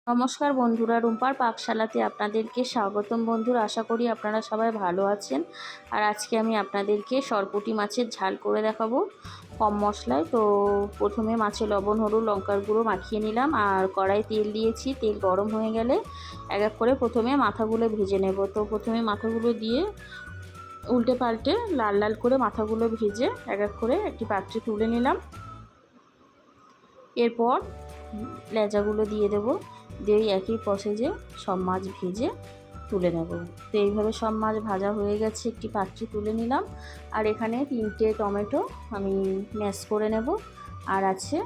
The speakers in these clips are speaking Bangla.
নমস্কার বন্ধুরা, রুম্পার পাকশালাতে আপনাদেরকে স্বাগতম। বন্ধুরা, আশা করি আপনারা সবাই ভালো আছেন। আর আজকে আমি আপনাদেরকে সরপুঁটি মাছের ঝাল করে দেখাবো কম মশলায়। তো প্রথমে মাছে লবণ, হলুদ, লঙ্কার গুঁড়ো মাখিয়ে নিলাম। আর কড়াই তেল দিয়েছি। তেল গরম হয়ে গেলে এক এক করে প্রথমে মাথাগুলো ভেজে নেব। তো প্রথমে মাথাগুলো দিয়ে উল্টে পাল্টে লাল লাল করে মাথাগুলো ভেজে এক এক করে একটি পাত্রে তুলে নিলাম। এরপর লেজাগুলো দিয়ে দেবো। দিয়ে একই প্রসেসে সব মাছ ভেজে তুলে নেব। তো এইভাবে সব মাছ ভাজা হয়ে গেছে, একটি পাত্রে তুলে নিলাম। আর এখানে 3টে টমেটো আমি ম্যাশ করে নেব। আর আছে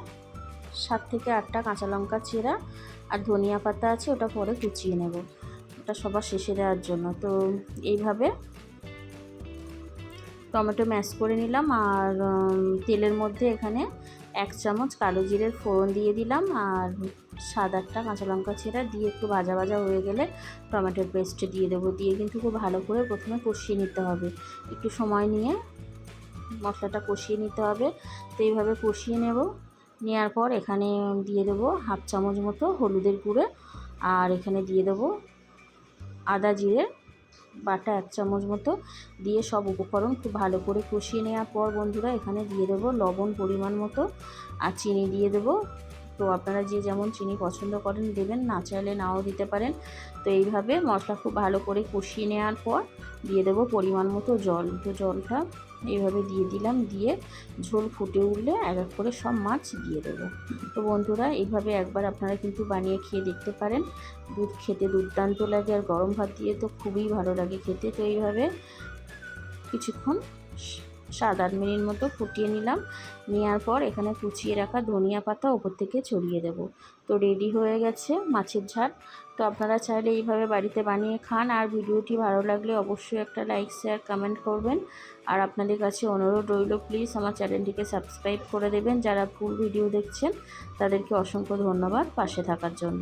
7 থেকে 8টা কাঁচা লঙ্কা চেরা। আর ধনিয়া পাতা আছে, ওটা পরে কুচিয়ে নেব, ওটা সবার শেষে দেওয়ার জন্য। তো এইভাবে টমেটো ম্যাশ করে নিলাম। আর তেলের মধ্যে এখানে 1 চামচ কালো জিরের ফোড়ন দিয়ে দিলাম। আর 7-8টা কাঁচা লঙ্কা ছেঁড়া দিয়ে একটু ভাজা ভাজা হয়ে গেলে টমেটোর পেস্ট দিয়ে দেবো। দিয়ে কিন্তু খুব ভালো করে প্রথমে কষিয়ে নিতে হবে, একটু সময় নিয়ে মশলাটা কষিয়ে নিতে হবে। তো এইভাবে কষিয়ে নেব। নেওয়ার পর এখানে দিয়ে দেবো 1/2 চামচ মতো হলুদের গুঁড়ো। আর এখানে দিয়ে দেবো আদা জিরে বাটা 1 চামচ মতো। দিয়ে সব উপকরণ খুব ভালো করে কষিয়ে নেওয়ার পর বন্ধুরা এখানে দিয়ে দেবো লবণ পরিমাণ মতো। আর চিনি দিয়ে দেবো। তো আপনারা যে যেমন চিনি পছন্দ করেন দেবেন, না চাইলে নাও দিতে পারেন। তো এইভাবে মশলা খুব ভালো করে কষিয়ে নেওয়ার পর দিয়ে দেবো পরিমাণ মতো জল। তো জলটা এইভাবে দিয়ে দিলাম। দিয়ে ঝোল ফুটে উঠলে এক এক করে সব মাছ দিয়ে দেবো। তো বন্ধুরা, এইভাবে একবার আপনারা কিন্তু বানিয়ে খেয়ে দেখতে পারেন। খেতে দুর্দান্ত লাগে। আর গরম ভাত দিয়ে তো খুবই ভালো লাগে খেতে। তো এইভাবে কিছুক্ষণ 7-8 মিনিট মতো ফুটিয়ে নিলাম। নেওয়ার পর এখানে কুচিয়ে রাখা ধনিয়া পাতা ওপর থেকে ছড়িয়ে দেব। তো রেডি হয়ে গেছে মাছের ঝাল। তো আপনারা চাইলে এইভাবে বাড়িতে বানিয়ে খান। আর ভিডিওটি ভালো লাগলে অবশ্যই একটা লাইক, শেয়ার, কমেন্ট করবেন। আর আপনাদের কাছে অনুরোধ রইল, প্লিজ আমার চ্যানেলটিকে সাবস্ক্রাইব করে দেবেন। যারা ফুল ভিডিও দেখছেন তাদেরকে অসংখ্য ধন্যবাদ পাশে থাকার জন্য।